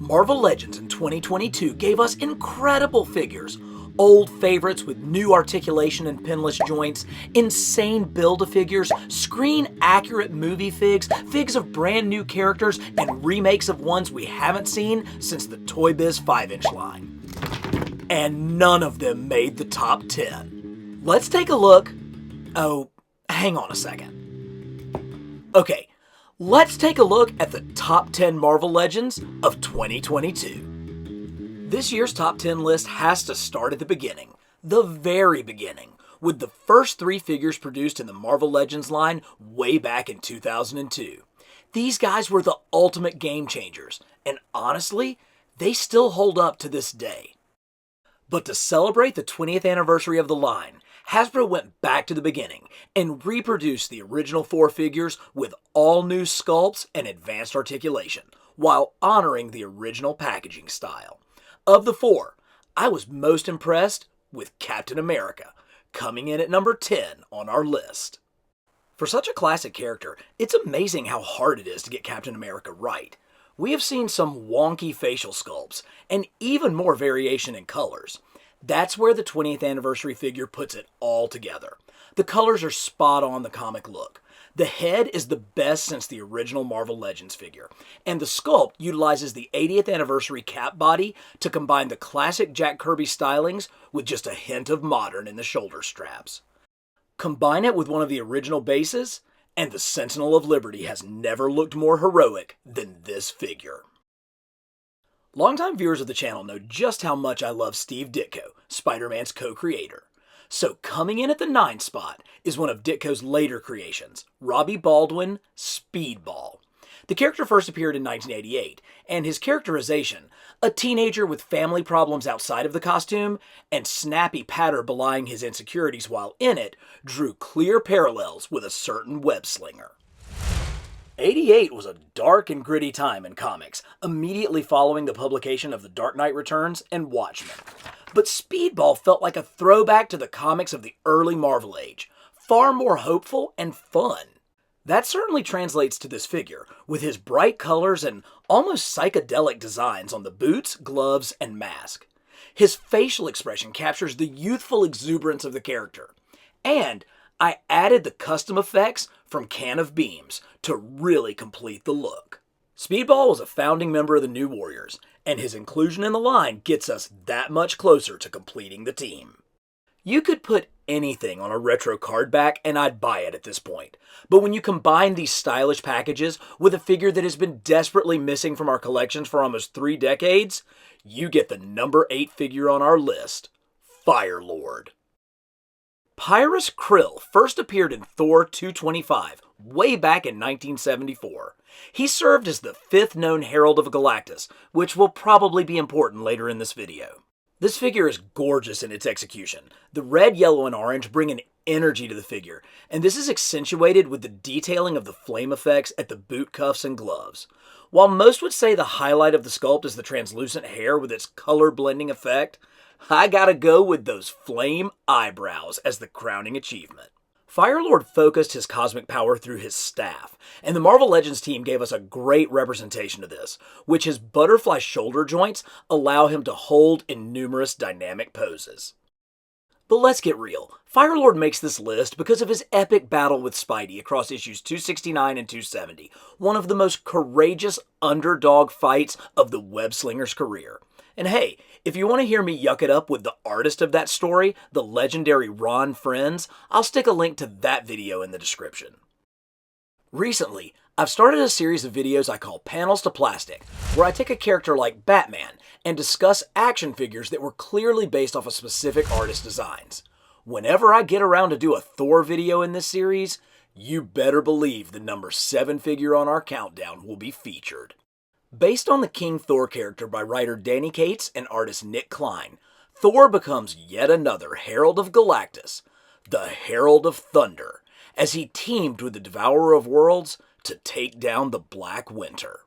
Marvel Legends in 2022 gave us incredible figures, old favorites with new articulation and pinless joints, insane build-a-figures, screen-accurate movie figs, figs of brand new characters, and remakes of ones we haven't seen since the Toy Biz 5-inch line. And none of them made the top 10. Let's take a look. Oh, hang on a second. Okay, let's take a look at the top 10 Marvel Legends of 2022. This year's top 10 list has to start at the beginning, the very beginning, with the first 3 figures produced in the Marvel Legends line way back in 2002. These guys were the ultimate game changers, and honestly, they still hold up to this day. But to celebrate the 20th anniversary of the line, Hasbro went back to the beginning and reproduced the original 4 figures with all new sculpts and advanced articulation, while honoring the original packaging style. Of the 4, I was most impressed with Captain America, coming in at number 10 on our list. For such a classic character, it's amazing how hard it is to get Captain America right. We have seen some wonky facial sculpts, and even more variation in colors. That's where the 20th anniversary figure puts it all together. The colors are spot on the comic look. The head is the best since the original Marvel Legends figure, and the sculpt utilizes the 80th anniversary Cap body to combine the classic Jack Kirby stylings with just a hint of modern in the shoulder straps. Combine it with one of the original bases, and the Sentinel of Liberty has never looked more heroic than this figure. Longtime viewers of the channel know just how much I love Steve Ditko, Spider-Man's co-creator. So coming in at the 9th spot is one of Ditko's later creations, Robbie Baldwin, Speedball. The character first appeared in 1988, and his characterization, a teenager with family problems outside of the costume, and snappy patter belying his insecurities while in it, drew clear parallels with a certain web-slinger. 88 was a dark and gritty time in comics, immediately following the publication of The Dark Knight Returns and Watchmen. But Speedball felt like a throwback to the comics of the early Marvel age, far more hopeful and fun. That certainly translates to this figure, with his bright colors and almost psychedelic designs on the boots, gloves, and mask. His facial expression captures the youthful exuberance of the character. And I added the custom effects from Can of Beams to really complete the look. Speedball was a founding member of the New Warriors, and his inclusion in the line gets us that much closer to completing the team. You could put anything on a retro card back and I'd buy it at this point. But when you combine these stylish packages with a figure that has been desperately missing from our collections for almost 3 decades, you get the number 8 figure on our list, Firelord. Pyrus Krill first appeared in Thor 225 way back in 1974. He served as the 5th known Herald of Galactus, which will probably be important later in this video. This figure is gorgeous in its execution. The red, yellow, and orange bring an energy to the figure, and this is accentuated with the detailing of the flame effects at the boot cuffs and gloves. While most would say the highlight of the sculpt is the translucent hair with its color blending effect, I gotta go with those flame eyebrows as the crowning achievement. Firelord focused his cosmic power through his staff, and the Marvel Legends team gave us a great representation of this, which his butterfly shoulder joints allow him to hold in numerous dynamic poses. But let's get real, Firelord makes this list because of his epic battle with Spidey across issues 269 and 270, one of the most courageous underdog fights of the web-slinger's career. And hey, if you want to hear me yuck it up with the artist of that story, the legendary Frenz, I'll stick a link to that video in the description. Recently, I've started a series of videos I call Panels to Plastic, where I take a character like Batman and discuss action figures that were clearly based off of specific artist designs. Whenever I get around to do a Thor video in this series, you better believe the number 7 figure on our countdown will be featured. Based on the King Thor character by writer Danny Cates and artist Nick Klein, Thor becomes yet another Herald of Galactus, the Herald of Thunder, as he teamed with the Devourer of Worlds to take down the Black Winter.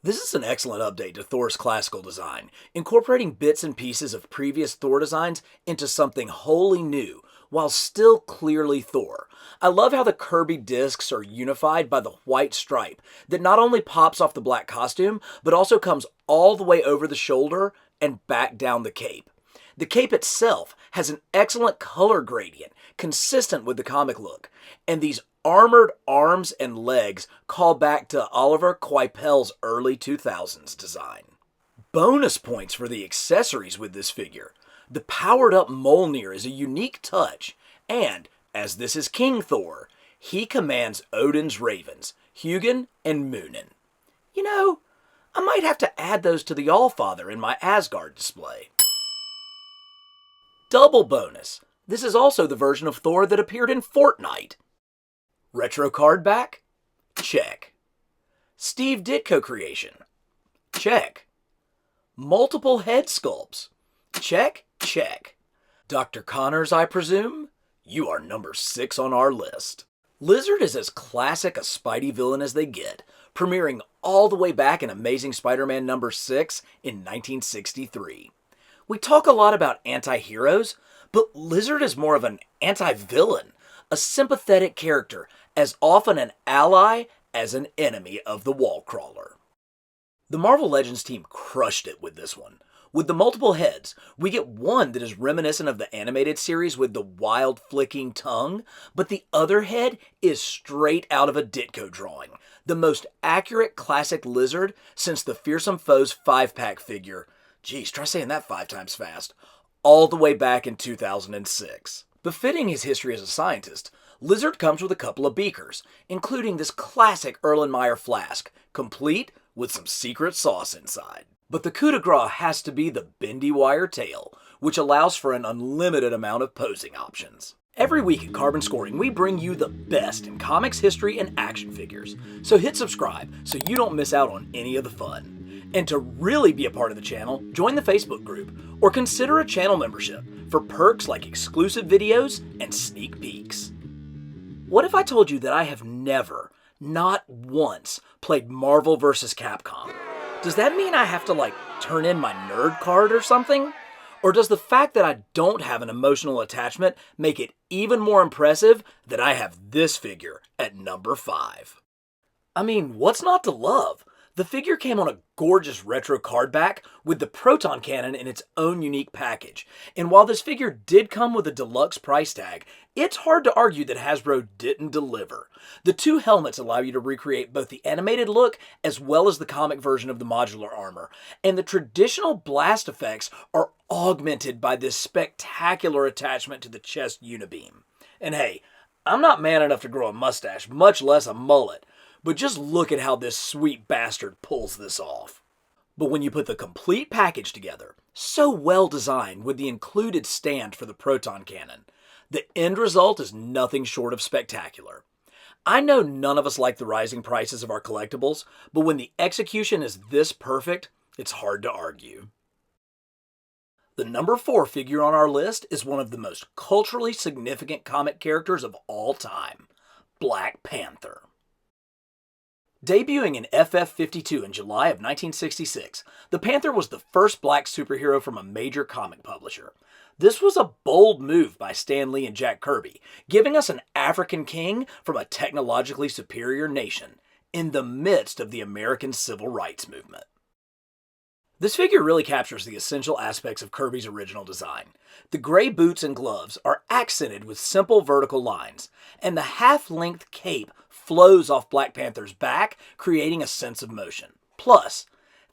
This is an excellent update to Thor's classical design, incorporating bits and pieces of previous Thor designs into something wholly new, while still clearly Thor. I love how the Kirby discs are unified by the white stripe that not only pops off the black costume, but also comes all the way over the shoulder and back down the cape. The cape itself has an excellent color gradient, consistent with the comic look, and these armored arms and legs call back to Oliver Coipel's early 2000s design. Bonus points for the accessories with this figure. The powered-up Mjolnir is a unique touch, and, as this is King Thor, he commands Odin's ravens, Hugin and Munin. You know, I might have to add those to the Allfather in my Asgard display. Double bonus. This is also the version of Thor that appeared in Fortnite. Retro card back? Check. Steve Ditko creation? Check. Multiple head sculpts? Check, check. Dr. Connors, I presume? You are number 6 on our list. Lizard is as classic a Spidey villain as they get, premiering all the way back in Amazing Spider-Man number 6 in 1963. We talk a lot about anti-heroes, but Lizard is more of an anti-villain, a sympathetic character, as often an ally as an enemy of the wall crawler. The Marvel Legends team crushed it with this one. With the multiple heads, we get one that is reminiscent of the animated series with the wild flicking tongue, but the other head is straight out of a Ditko drawing, the most accurate classic Lizard since the Fearsome Foes 5-pack figure. Geez, try saying that 5 times fast. All the way back in 2006. Befitting his history as a scientist, Lizard comes with a couple of beakers, including this classic Erlenmeyer flask, complete with some secret sauce inside. But the coup de grace has to be the bendy wire tail, which allows for an unlimited amount of posing options. Every week at Carbon Scoring, we bring you the best in comics history and action figures. So hit subscribe so you don't miss out on any of the fun. And to really be a part of the channel, join the Facebook group or consider a channel membership for perks like exclusive videos and sneak peeks. What if I told you that I have never, not once, played Marvel vs. Capcom? Does that mean I have to, turn in my nerd card or something? Or does the fact that I don't have an emotional attachment make it even more impressive that I have this figure at number 5? I mean, what's not to love? The figure came on a gorgeous retro card back with the proton cannon in its own unique package. And while this figure did come with a deluxe price tag, it's hard to argue that Hasbro didn't deliver. The 2 helmets allow you to recreate both the animated look as well as the comic version of the modular armor. And the traditional blast effects are augmented by this spectacular attachment to the chest unibeam. And hey, I'm not man enough to grow a mustache, much less a mullet. But just look at how this sweet bastard pulls this off. But when you put the complete package together, so well designed with the included stand for the proton cannon, the end result is nothing short of spectacular. I know none of us like the rising prices of our collectibles, but when the execution is this perfect, it's hard to argue. The number 4 figure on our list is one of the most culturally significant comic characters of all time, Black Panther. Debuting in FF52 in July of 1966, the Panther was the first black superhero from a major comic publisher. This was a bold move by Stan Lee and Jack Kirby, giving us an African king from a technologically superior nation in the midst of the American Civil Rights Movement. This figure really captures the essential aspects of Kirby's original design. The gray boots and gloves are accented with simple vertical lines, and the half-length cape flows off Black Panther's back, creating a sense of motion. Plus,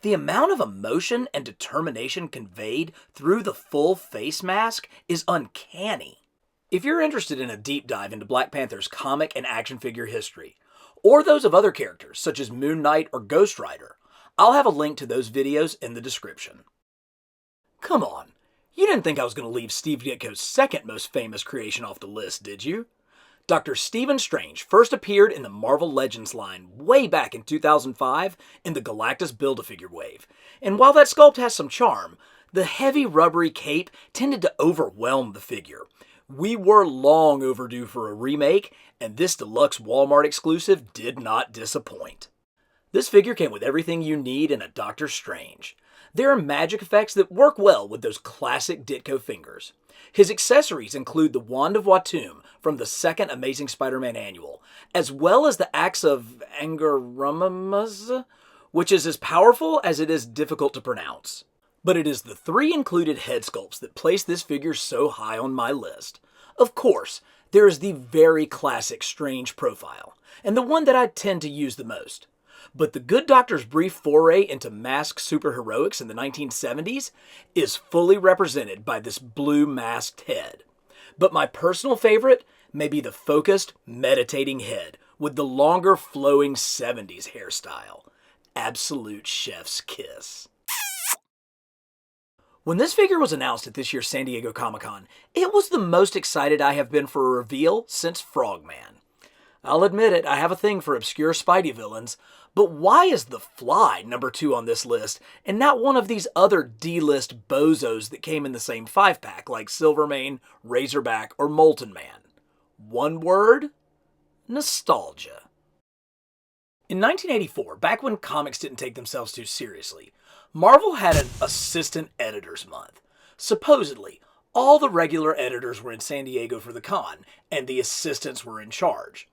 the amount of emotion and determination conveyed through the full face mask is uncanny. If you're interested in a deep dive into Black Panther's comic and action figure history, or those of other characters such as Moon Knight or Ghost Rider, I'll have a link to those videos in the description. Come on, you didn't think I was going to leave Steve Ditko's second most famous creation off the list, did you? Dr. Stephen Strange first appeared in the Marvel Legends line way back in 2005 in the Galactus Build-A-Figure wave. And while that sculpt has some charm, the heavy rubbery cape tended to overwhelm the figure. We were long overdue for a remake, and this deluxe Walmart exclusive did not disappoint. This figure came with everything you need in a Doctor Strange. There are magic effects that work well with those classic Ditko fingers. His accessories include the Wand of Watum from the second Amazing Spider-Man annual, as well as the Axe of Angaramaz, which is as powerful as it is difficult to pronounce. But it is the 3 included head sculpts that place this figure so high on my list. Of course, there is the very classic Strange profile, and the one that I tend to use the most. But the Good Doctor's brief foray into masked superheroics in the 1970s is fully represented by this blue masked head. But my personal favorite may be the focused, meditating head with the longer flowing 70s hairstyle. Absolute chef's kiss. When this figure was announced at this year's San Diego Comic-Con, it was the most excited I have been for a reveal since Frogman. I'll admit it, I have a thing for obscure Spidey villains, but why is the Fly number 2 on this list and not one of these other D-list bozos that came in the same 5-pack like Silvermane, Razorback, or Molten Man? One word? Nostalgia. In 1984, back when comics didn't take themselves too seriously, Marvel had an Assistant Editors Month. Supposedly, all the regular editors were in San Diego for the con, and the assistants were in charge.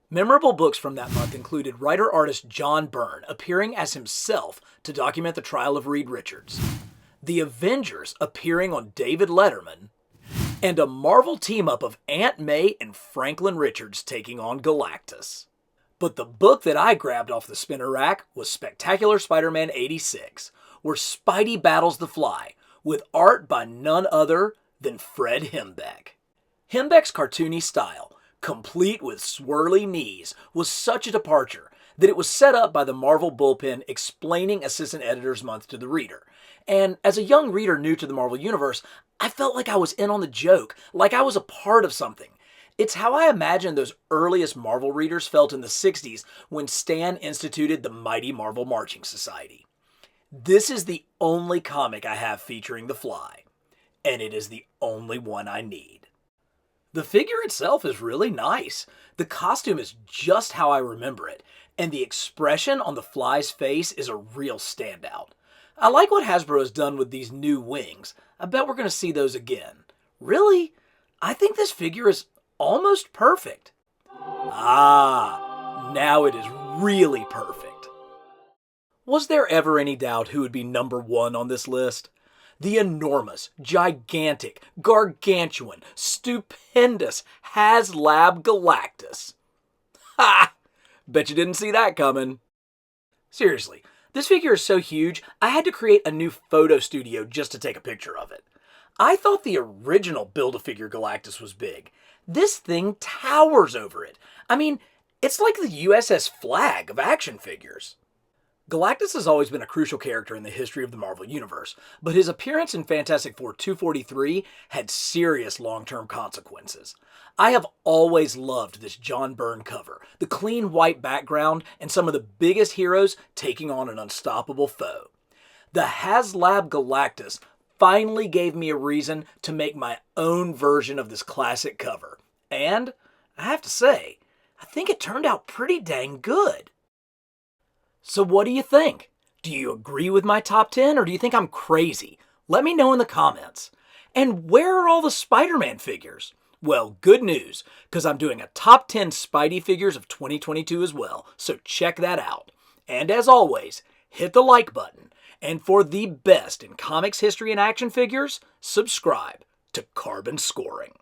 Memorable books from that month included writer-artist John Byrne appearing as himself to document the trial of Reed Richards, the Avengers appearing on David Letterman, and a Marvel team-up of Aunt May and Franklin Richards taking on Galactus. But the book that I grabbed off the spinner rack was Spectacular Spider-Man 86, where Spidey battles the Fly, with art by none other than Fred Hembeck. Hembeck's cartoony style, complete with swirly knees, was such a departure that it was set up by the Marvel bullpen explaining Assistant Editors Month to the reader. And as a young reader new to the Marvel Universe, I felt like I was in on the joke, like I was a part of something. It's how I imagine those earliest Marvel readers felt in the 60s when Stan instituted the Mighty Marvel Marching Society. This is the only comic I have featuring the Fly, and it is the only one I need. The figure itself is really nice. The costume is just how I remember it, and the expression on the Fly's face is a real standout. I like what Hasbro has done with these new wings. I bet we're going to see those again. Really? I think this figure is almost perfect. Ah, now it is really perfect. Was there ever any doubt who would be number 1 on this list? The enormous, gigantic, gargantuan, stupendous HasLab Galactus. Ha! Bet you didn't see that coming. Seriously, this figure is so huge, I had to create a new photo studio just to take a picture of it. I thought the original Build-A-Figure Galactus was big. This thing towers over it. I mean, it's like the USS Flag of action figures. Galactus has always been a crucial character in the history of the Marvel Universe, but his appearance in Fantastic Four 243 had serious long-term consequences. I have always loved this John Byrne cover, the clean white background, and some of the biggest heroes taking on an unstoppable foe. The HasLab Galactus finally gave me a reason to make my own version of this classic cover. And, I have to say, I think it turned out pretty dang good. So what do you think? Do you agree with my top 10 or do you think I'm crazy? Let me know in the comments. And where are all the Spider-Man figures? Well, good news, because I'm doing a top 10 Spidey figures of 2022 as well, so check that out. And as always, hit the like button. And for the best in comics history and action figures, subscribe to Carbon Scoring.